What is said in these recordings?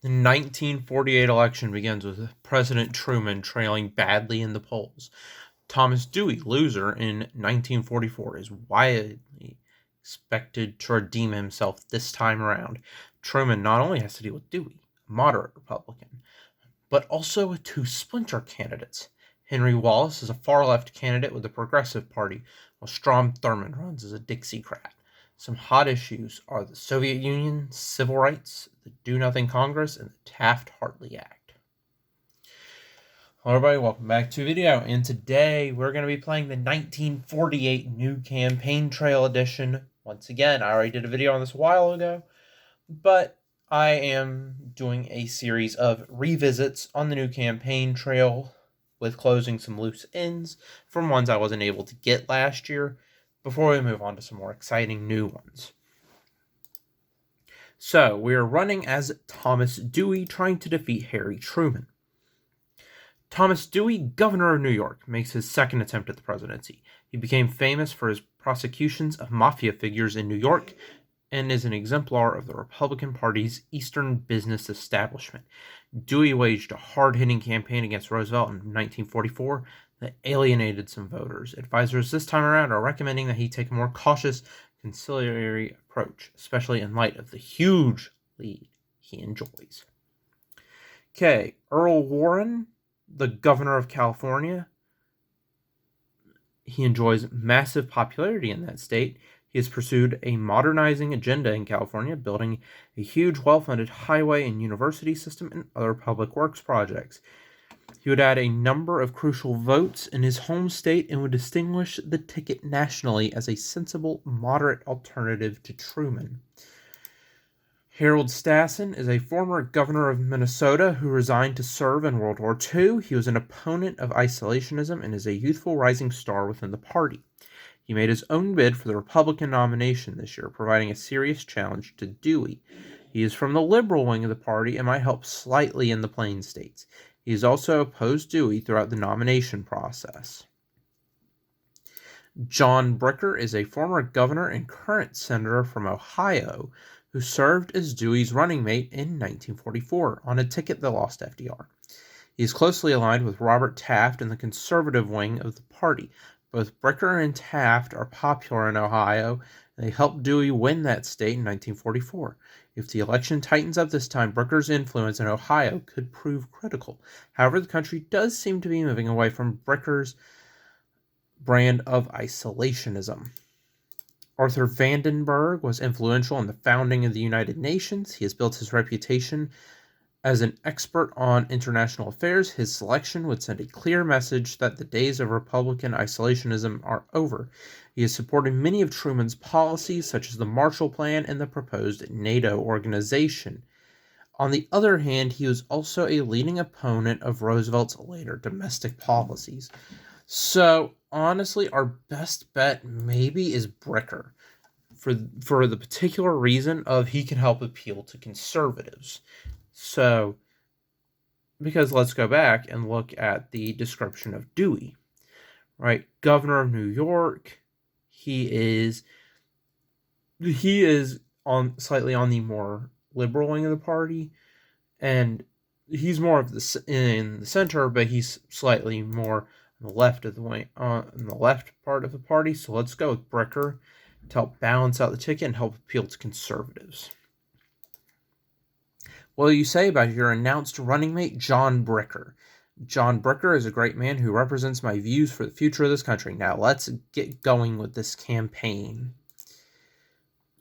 The 1948 election begins with President Truman trailing badly in the polls. Thomas Dewey, loser in 1944, is widely expected to redeem himself this time around. Truman not only has to deal with Dewey, a moderate Republican, but also with two splinter candidates. Henry Wallace is a far-left candidate with the Progressive Party, while Strom Thurmond runs as a Dixiecrat. Some hot issues are the Soviet Union, civil rights, the Do-Nothing Congress, and the Taft-Hartley Act. Hello everybody, welcome back to the video, and today we're going to be playing the 1948 New Campaign Trail Edition. Once again, I already did a video on this a while ago, but I am doing a series of revisits on the New Campaign Trail with closing some loose ends from ones I wasn't able to get last year before we move on to some more exciting new ones. So, we are running as Thomas Dewey trying to defeat Harry Truman. Thomas Dewey, governor of New York, makes his second attempt at the presidency. He became famous for his prosecutions of mafia figures in New York and is an exemplar of the Republican Party's Eastern business establishment. Dewey waged a hard-hitting campaign against Roosevelt in 1944 that alienated some voters. Advisors this time around are recommending that he take a more cautious, conciliatory approach, especially in light of the huge lead he enjoys. Okay, Earl Warren, the governor of California. He enjoys massive popularity in that state. He has pursued a modernizing agenda in California, building a huge, well-funded highway and university system and other public works projects. He would add a number of crucial votes in his home state and would distinguish the ticket nationally as a sensible, moderate alternative to Truman. Harold Stassen is a former governor of Minnesota who resigned to serve in World War II. He was an opponent of isolationism and is a youthful rising star within the party. He made his own bid for the Republican nomination this year, providing a serious challenge to Dewey. He is from the liberal wing of the party and might help slightly in the Plains states. He has also opposed Dewey throughout the nomination process. John Bricker is a former governor and current senator from Ohio who served as Dewey's running mate in 1944 on a ticket that lost FDR. He is closely aligned with Robert Taft in the conservative wing of the party. Both Bricker and Taft are popular in Ohio, and they helped Dewey win that state in 1944. If the election tightens up this time, Bricker's influence in Ohio could prove critical. However, the country does seem to be moving away from Bricker's brand of isolationism. Arthur Vandenberg was influential in the founding of the United Nations. He has built his reputation as an expert on international affairs. His selection would send a clear message that the days of Republican isolationism are over. He has supported many of Truman's policies, such as the Marshall Plan and the proposed NATO organization. On the other hand, he was also a leading opponent of Roosevelt's later domestic policies. So, honestly, our best bet maybe is Bricker, for the particular reason of he can help appeal to conservatives. So, because let's go back and look at the description of Dewey, right? Governor of New York, he is slightly on the more liberal wing of the party, and he's more of in the center, but he's slightly more on the left of the wing, on the left part of the party. So let's go with Bricker to help balance out the ticket and help appeal to conservatives. What will you say about your announced running mate, John Bricker? John Bricker is a great man who represents my views for the future of this country. Now let's get going with this campaign.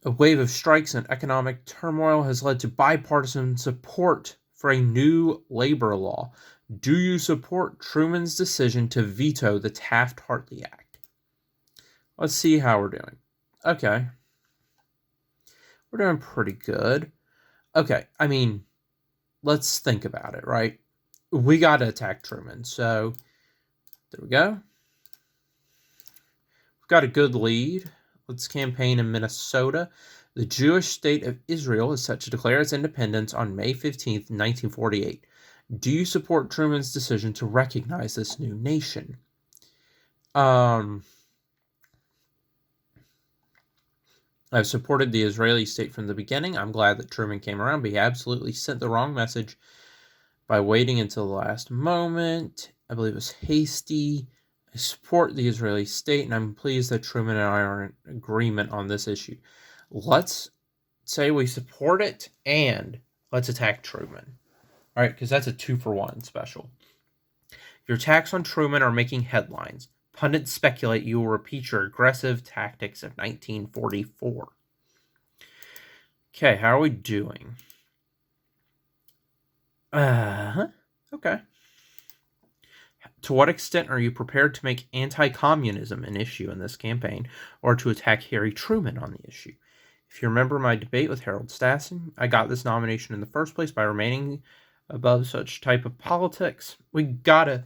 A wave of strikes and economic turmoil has led to bipartisan support for a new labor law. Do you support Truman's decision to veto the Taft-Hartley Act? Let's see how we're doing. Okay. We're doing pretty good. Okay, I mean, let's think about it, right? We got to attack Truman, so there we go. We've got a good lead. Let's campaign in Minnesota. The Jewish state of Israel is set to declare its independence on May 15th, 1948. Do you support Truman's decision to recognize this new nation? I've supported the Israeli state from the beginning. I'm glad that Truman came around, but he absolutely sent the wrong message by waiting until the last moment. I believe it was hasty. I support the Israeli state, and I'm pleased that Truman and I are in agreement on this issue. Let's say we support it, and let's attack Truman. All right, because that's a 2-for-1 special. Your attacks on Truman are making headlines. Pundits speculate you will repeat your aggressive tactics of 1944. Okay, how are we doing? Okay. To what extent are you prepared to make anti-communism an issue in this campaign, or to attack Harry Truman on the issue? If you remember my debate with Harold Stassen, I got this nomination in the first place by remaining above such type of politics. We gotta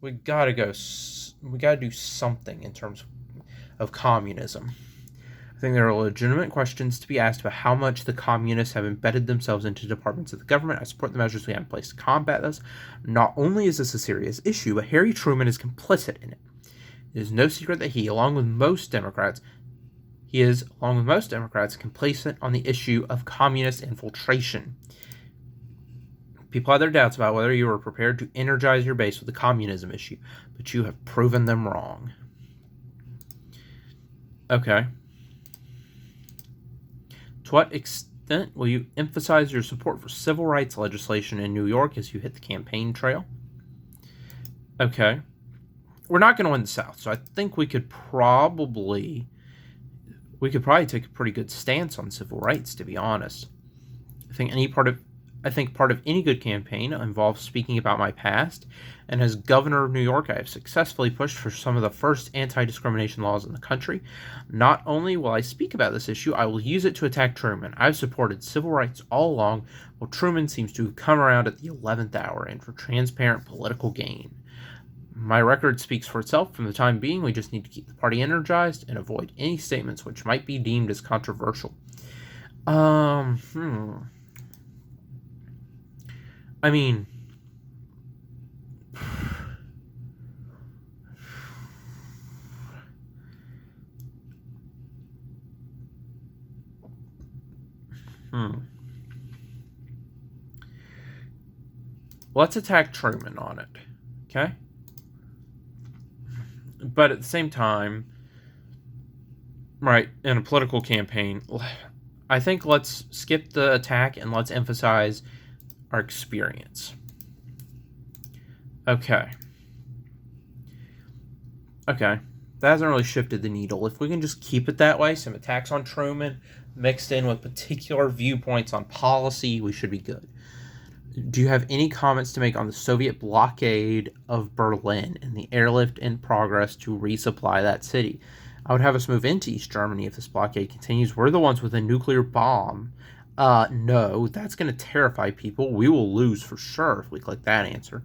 do something in terms of communism. I think there are legitimate questions to be asked about how much the communists have embedded themselves into departments of the government. I support the measures we have in place to combat this. Not only is this a serious issue, but Harry Truman is complicit in it. It is no secret that he, along with most Democrats, complacent on the issue of communist infiltration. People have their doubts about whether you are prepared to energize your base with the communism issue, but you have proven them wrong. Okay. To what extent will you emphasize your support for civil rights legislation in New York as you hit the campaign trail? Okay. We're not going to win the South, so I think we could probably take a pretty good stance on civil rights, to be honest. I think part of any good campaign involves speaking about my past, and as governor of New York, I have successfully pushed for some of the first anti-discrimination laws in the country. Not only will I speak about this issue, I will use it to attack Truman. I've supported civil rights all along, while Truman seems to have come around at the 11th hour and for transparent political gain. My record speaks for itself. For the time being, we just need to keep the party energized and avoid any statements which might be deemed as controversial. I mean, let's attack Truman on it, okay? But at the same time, right, in a political campaign, I think let's skip the attack and let's emphasize our experience. Okay. That hasn't really shifted the needle. If we can just keep it that way, some attacks on Truman mixed in with particular viewpoints on policy, we should be good. Do you have any comments to make on the Soviet blockade of Berlin and the airlift in progress to resupply that city? I would have us move into East Germany if this blockade continues. We're the ones with a nuclear bomb. No, that's going to terrify people. We will lose for sure if we click that answer.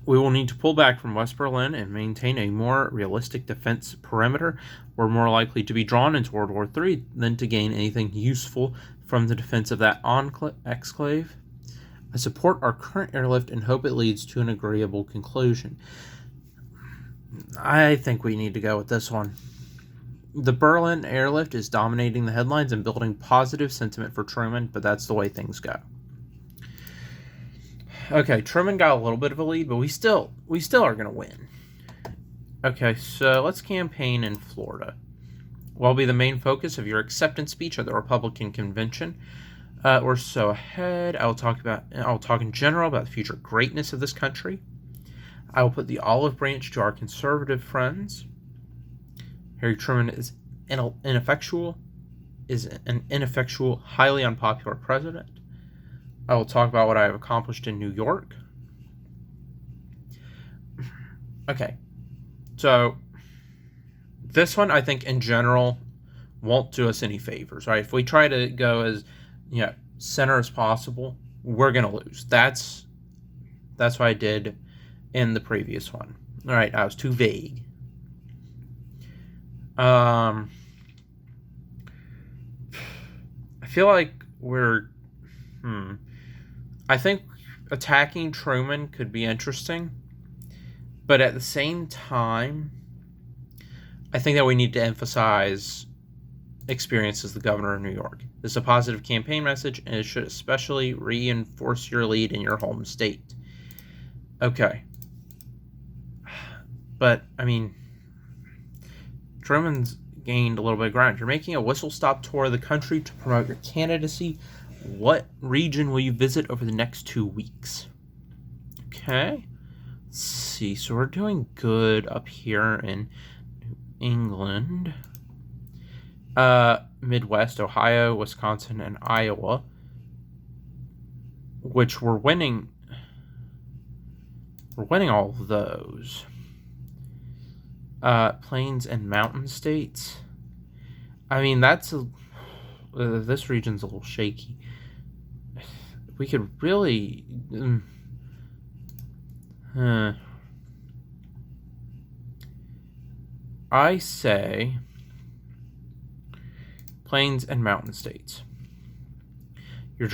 We will need to pull back from West Berlin and maintain a more realistic defense perimeter. We're more likely to be drawn into World War III than to gain anything useful from the defense of that exclave. I support our current airlift and hope it leads to an agreeable conclusion. I think we need to go with this one. The Berlin airlift is dominating the headlines and building positive sentiment for Truman, but that's the way things go. Okay, Truman got a little bit of a lead, but we still are going to win. Okay, so let's campaign in Florida. What will be the main focus of your acceptance speech at the Republican convention? We're so ahead. I will talk in general about the future greatness of this country. I will put the olive branch to our conservative friends. Harry Truman is an ineffectual, highly unpopular president. I will talk about what I have accomplished in New York. Okay, so this one I think in general won't do us any favors, right? If we try to go as center as possible, we're gonna lose. That's what I did in the previous one. All right, I was too vague. I feel like I think attacking Truman could be interesting, but at the same time, I think that we need to emphasize experience as the governor of New York. This is a positive campaign message, and it should especially reinforce your lead in your home state. Okay. But, I mean, Truman's gained a little bit of ground. You're making a whistle-stop tour of the country to promote your candidacy. What region will you visit over the next 2 weeks? Okay. Let's see. So we're doing good up here in New England. Midwest, Ohio, Wisconsin, and Iowa, which we're winning. We're winning all of those. Plains and mountain states. I mean, this region's a little shaky. We could really. I say plains and mountain states. You're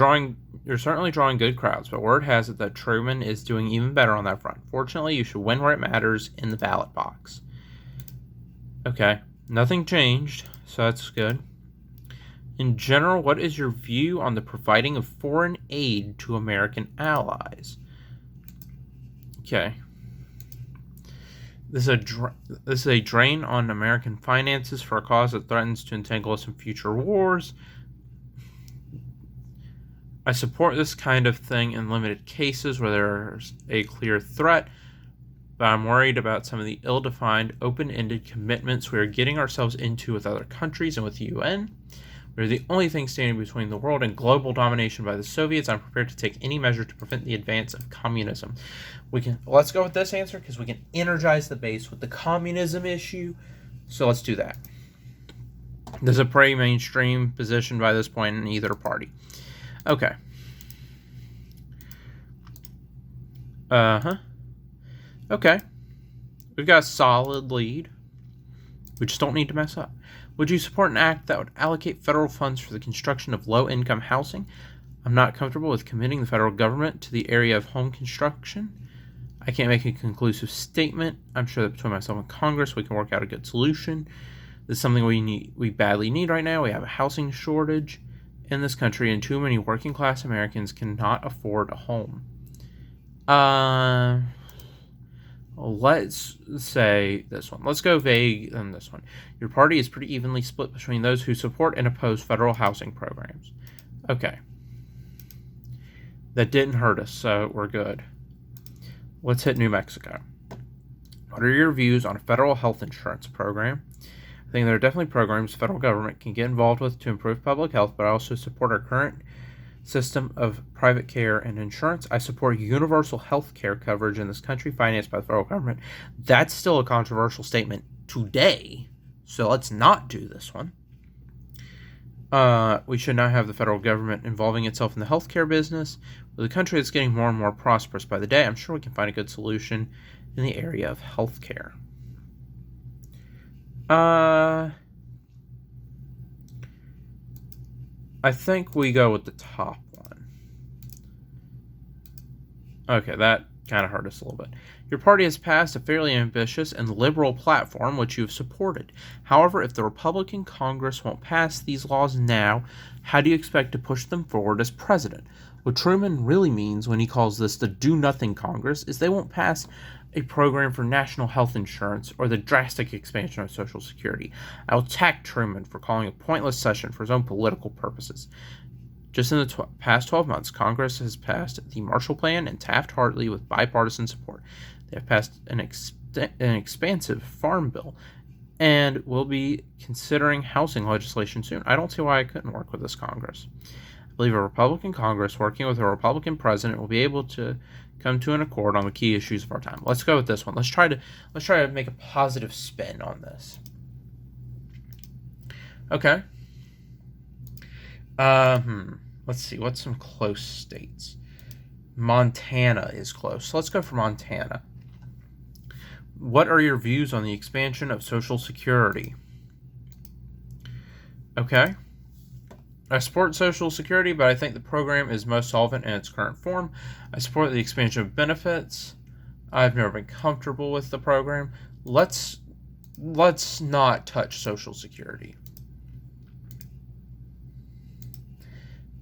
certainly drawing good crowds, but word has it that Truman is doing even better on that front. Fortunately, you should win where it matters, in the ballot box. Okay, nothing changed, so that's good. In general, what is your view on the providing of foreign aid to American allies? Okay. This is a drain on American finances for a cause that threatens to entangle us in future wars. I support this kind of thing in limited cases where there's a clear threat, but I'm worried about some of the ill-defined, open-ended commitments we are getting ourselves into with other countries and with the UN. We're the only thing standing between the world and global domination by the Soviets. I'm prepared to take any measure to prevent the advance of communism. Let's go with this answer because we can energize the base with the communism issue. So let's do that. This is a pretty mainstream position by this point in either party. Okay. Okay. We've got a solid lead. We just don't need to mess up. Would you support an act that would allocate federal funds for the construction of low-income housing? I'm not comfortable with committing the federal government to the area of home construction. I can't make a conclusive statement. I'm sure that between myself and Congress, we can work out a good solution. This is something we badly need right now. We have a housing shortage in this country, and too many working-class Americans cannot afford a home. Let's say this one. Let's go vague on this one. Your party is pretty evenly split between those who support and oppose federal housing programs. Okay. That didn't hurt us, so we're good. Let's hit New Mexico. What are your views on a federal health insurance program? I think there are definitely programs the federal government can get involved with to improve public health, but I also support our current system of private care and insurance. I support universal health care coverage in this country financed by the federal government. That's still a controversial statement today, so let's not do this one. We should not have the federal government involving itself in the healthcare business. With a country that's getting more and more prosperous by the day, I'm sure we can find a good solution in the area of healthcare. I think we go with the top one. Okay, that kind of hurt us a little bit. Your party has passed a fairly ambitious and liberal platform, which you've supported. However, if the Republican Congress won't pass these laws now, how do you expect to push them forward as president? What Truman really means when he calls this the do-nothing Congress is they won't pass a program for national health insurance or the drastic expansion of Social Security. I will attack Truman for calling a pointless session for his own political purposes. Just in the past 12 months, Congress has passed the Marshall Plan and Taft-Hartley with bipartisan support. They have passed an expansive farm bill and will be considering housing legislation soon. I don't see why I couldn't work with this Congress. I believe a Republican Congress working with a Republican president will be able to come to an accord on the key issues of our time. Let's go with this one. Let's try to make a positive spin on this. Okay. Let's see. What's some close states? Montana is close. So let's go for Montana. What are your views on the expansion of Social Security? Okay. I support Social Security, but I think the program is most solvent in its current form. I support the expansion of benefits. I've never been comfortable with the program. Let's let's not touch Social Security.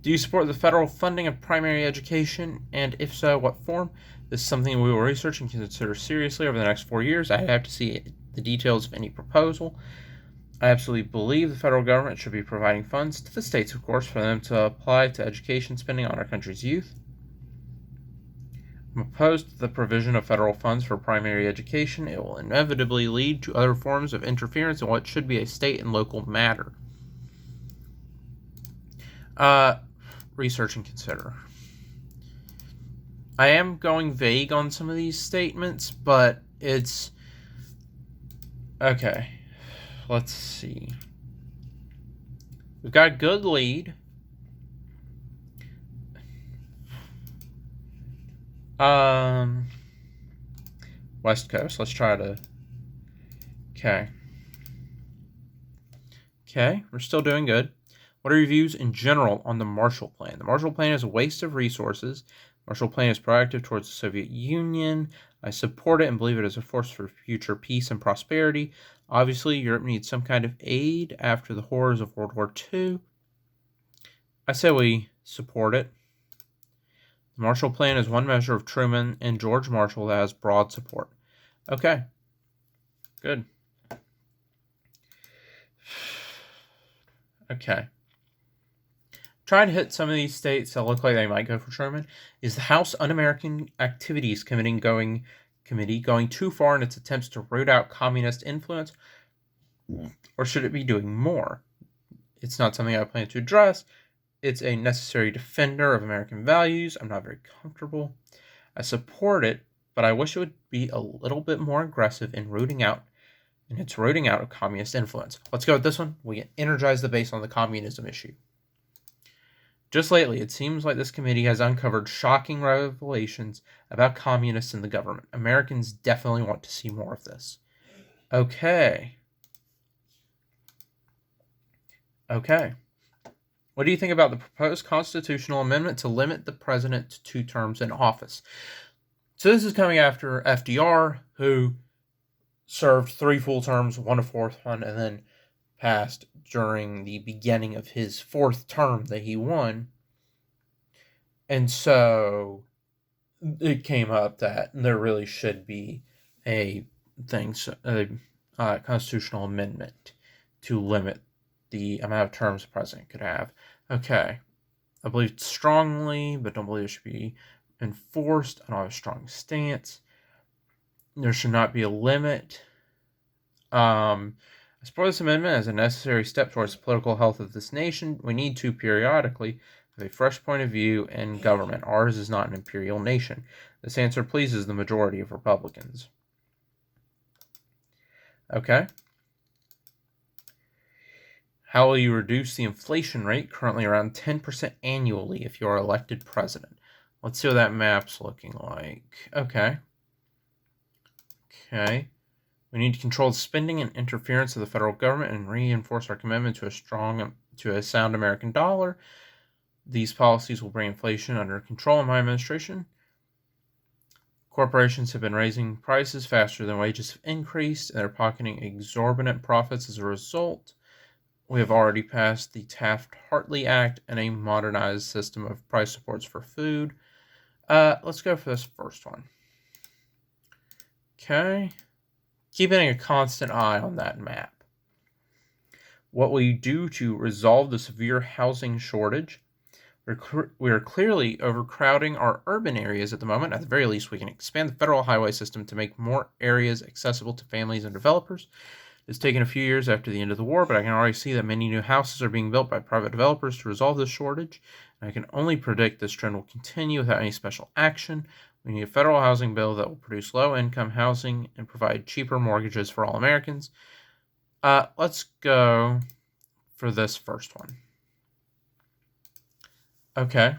Do you support the federal funding of primary education? And if so, what form? This is something we will research and consider seriously over the next 4 years. I have to see the details of any proposal. I absolutely believe the federal government should be providing funds to the states, of course, for them to apply to education spending on our country's youth. I'm opposed to the provision of federal funds for primary education. It will inevitably lead to other forms of interference in what should be a state and local matter. Research and consider. I am going vague on some of these statements, but it's... Okay. Let's see. We've got a good lead. West Coast. Let's try to... Okay. Okay, we're still doing good. What are your views in general on the Marshall Plan? The Marshall Plan is a waste of resources. The Marshall Plan is proactive towards the Soviet Union. I support it and believe it is a force for future peace and prosperity. Obviously, Europe needs some kind of aid after the horrors of World War II. I say we support it. The Marshall Plan is one measure of Truman and George Marshall that has broad support. Okay. Good. Okay. Trying to hit some of these states that look like they might go for Truman. Is the House Un-American Activities Committee going too far in its attempts to root out communist influence? Or should it be doing more? It's not something I plan to address. It's a necessary defender of American values. I'm not very comfortable. I support it, but I wish it would be a little bit more aggressive in rooting out of communist influence. Let's go with this one. We energize the base on the communism issue. Just lately, it seems like this committee has uncovered shocking revelations about communists in the government. Americans definitely want to see more of this. Okay. What do you think about the proposed constitutional amendment to limit the president to 2 terms in office? So this is coming after FDR, who served 3 full terms, 1 a 4th one, and then passed during the beginning of his 4th term that he won. And so it came up that there really should be a constitutional amendment to limit the amount of terms the president could have. Okay. I believe it strongly, but don't believe it should be enforced. I don't have a strong stance. There should not be a limit. I support this amendment as a necessary step towards the political health of this nation. We need to periodically have a fresh point of view in government. Ours is not an imperial nation. This answer pleases the majority of Republicans. Okay. How will you reduce the inflation rate, currently around 10% annually, if you are elected president? Let's see what that map's looking like. Okay. We need to control the spending and interference of the federal government and reinforce our commitment to a sound American dollar. These policies will bring inflation under control in my administration. Corporations have been raising prices faster than wages have increased, and they're pocketing exorbitant profits as a result. We have already passed the Taft-Hartley Act and a modernized system of price supports for food. Let's go for this first one. Okay. Keeping a constant eye on that map. What will you do to resolve the severe housing shortage? We are clearly overcrowding our urban areas at the moment. At the very least, we can expand the federal highway system to make more areas accessible to families and developers. It's taken a few years after the end of the war, but I can already see that many new houses are being built by private developers to resolve this shortage. And I can only predict this trend will continue without any special action. We need a federal housing bill that will produce low-income housing and provide cheaper mortgages for all Americans. Let's go for this first one. Okay.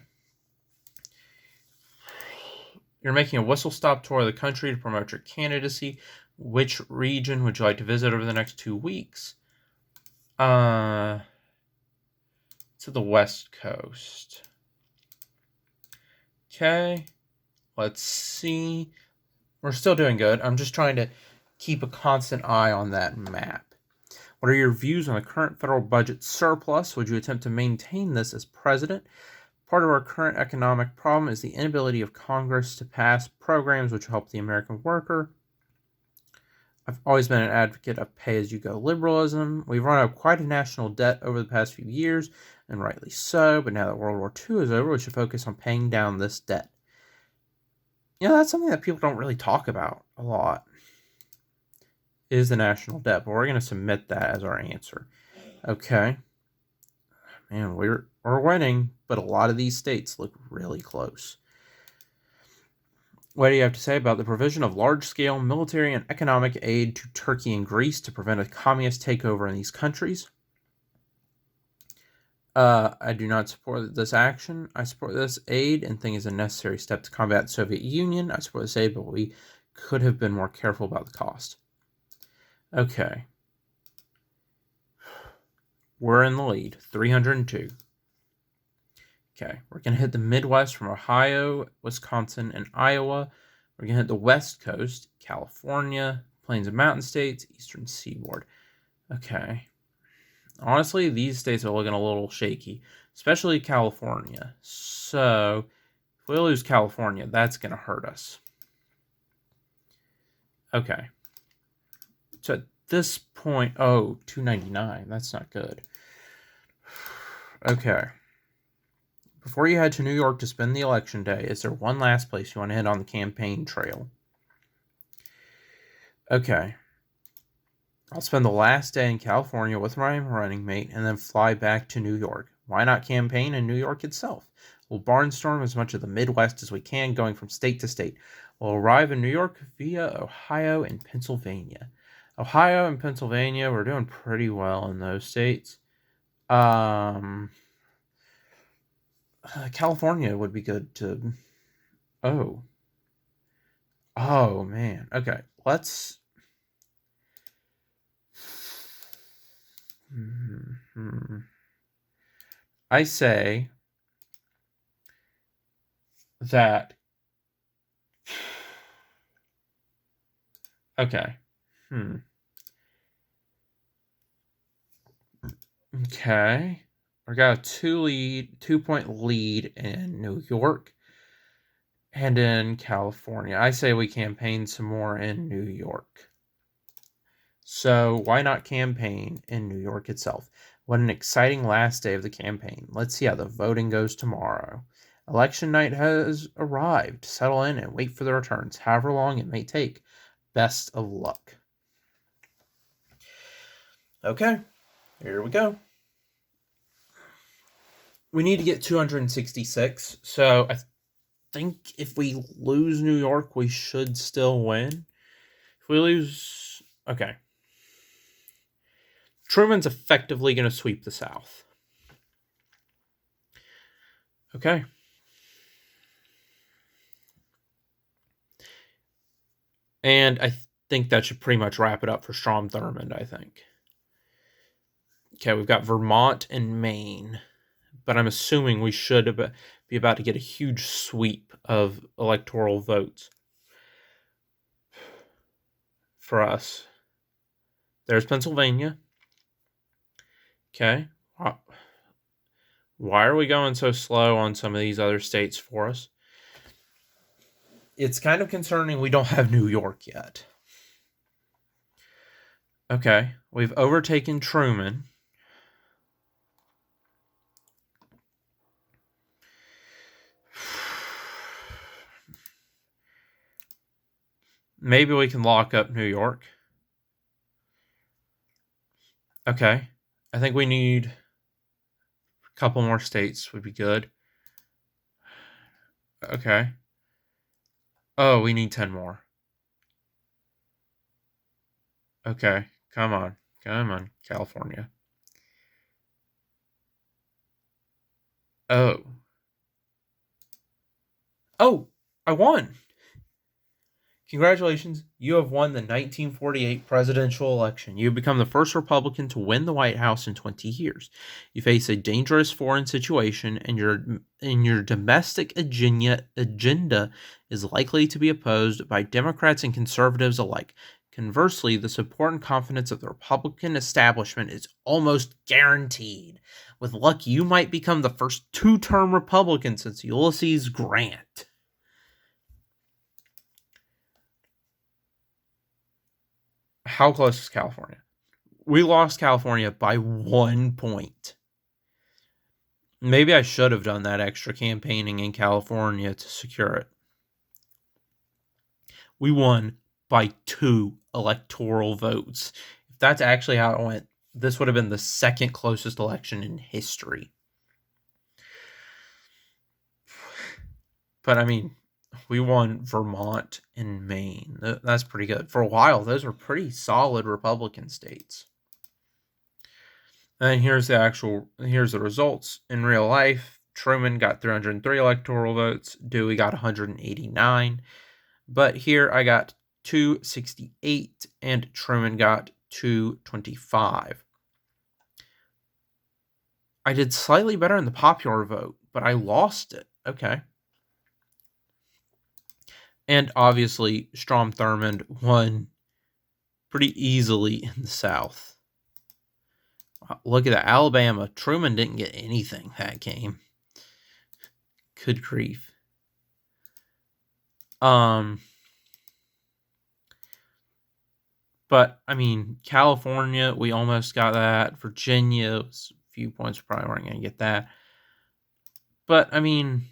You're making a whistle-stop tour of the country to promote your candidacy. Which region would you like to visit over the next 2 weeks? To the West Coast. Okay. Let's see. We're still doing good. I'm just trying to keep a constant eye on that map. What are your views on the current federal budget surplus? Would you attempt to maintain this as president? Part of our current economic problem is the inability of Congress to pass programs which help the American worker. I've always been an advocate of pay-as-you-go liberalism. We've run up quite a national debt over the past few years, and rightly so, but now that World War II is over, we should focus on paying down this debt. That's something that people don't really talk about a lot, is the national debt, but we're going to submit that as our answer. Okay. Man, we're winning, but a lot of these states look really close. What do you have to say about the provision of large-scale military and economic aid to Turkey and Greece to prevent a communist takeover in these countries? I do not support this action. I support this aid and think it's a necessary step to combat the Soviet Union. I support this aid, but we could have been more careful about the cost. Okay. We're in the lead, 302. Okay, we're going to hit the Midwest from Ohio, Wisconsin, and Iowa. We're going to hit the West Coast, California, Plains and Mountain States, Eastern Seaboard. Okay. Honestly, these states are looking a little shaky, especially California. So, if we lose California, that's going to hurt us. Okay. So, at this point, 299. That's not good. Okay. Before you head to New York to spend the election day, is there one last place you want to hit on the campaign trail? Okay. I'll spend the last day in California with my running mate and then fly back to New York. Why not campaign in New York itself? We'll barnstorm as much of the Midwest as we can, going from state to state. We'll arrive in New York via Ohio and Pennsylvania. Ohio and Pennsylvania, we're doing pretty well in those states. California would be good to... Oh, man. Okay, let's... I say that... Okay. Okay. We got a 2-point lead in New York and in California. I say we campaign some more in New York. So why not campaign in New York itself? What an exciting last day of the campaign. Let's see how the voting goes tomorrow. Election night has arrived. Settle in and wait for the returns, however long it may take. Best of luck. Okay, here we go. We need to get 266, so I think if we lose New York, we should still win. If we lose... Okay. Truman's effectively going to sweep the South. Okay. And I think that should pretty much wrap it up for Strom Thurmond, I think. Okay, we've got Vermont and Maine. But I'm assuming we should be about to get a huge sweep of electoral votes for us. There's Pennsylvania. Okay. Why are we going so slow on some of these other states for us? It's kind of concerning we don't have New York yet. Okay. We've overtaken Truman. Maybe we can lock up New York. Okay. I think we need a couple more states would be good. Okay. Oh, we need 10 more. Okay. Come on, California. Oh, I won. Congratulations, you have won the 1948 presidential election. You have become the first Republican to win the White House in 20 years. You face a dangerous foreign situation, and your domestic agenda is likely to be opposed by Democrats and conservatives alike. Conversely, the support and confidence of the Republican establishment is almost guaranteed. With luck, you might become the first two-term Republican since Ulysses Grant. How close is California? We lost California by 1 point. Maybe I should have done that extra campaigning in California to secure it. We won by 2 electoral votes. If that's actually how it went, this would have been the second closest election in history. But I mean, we won Vermont and Maine. That's pretty good. For a while, those were pretty solid Republican states. And here's the results. In real life, Truman got 303 electoral votes. Dewey got 189. But here I got 268 and Truman got 225. I did slightly better in the popular vote, but I lost it. Okay. And obviously, Strom Thurmond won pretty easily in the South. Look at that. Alabama. Truman didn't get anything that game. Good grief. But, I mean, California, we almost got that. Virginia, was a few points, we probably weren't going to get that. But, I mean,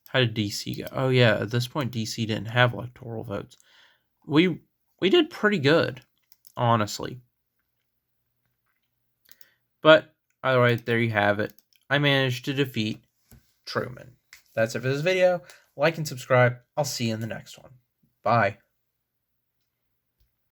how did D.C. go? Oh, yeah, at this point, D.C. didn't have electoral votes. We did pretty good, honestly. But, either way, there you have it. I managed to defeat Truman. That's it for this video. Like and subscribe. I'll see you in the next one. Bye.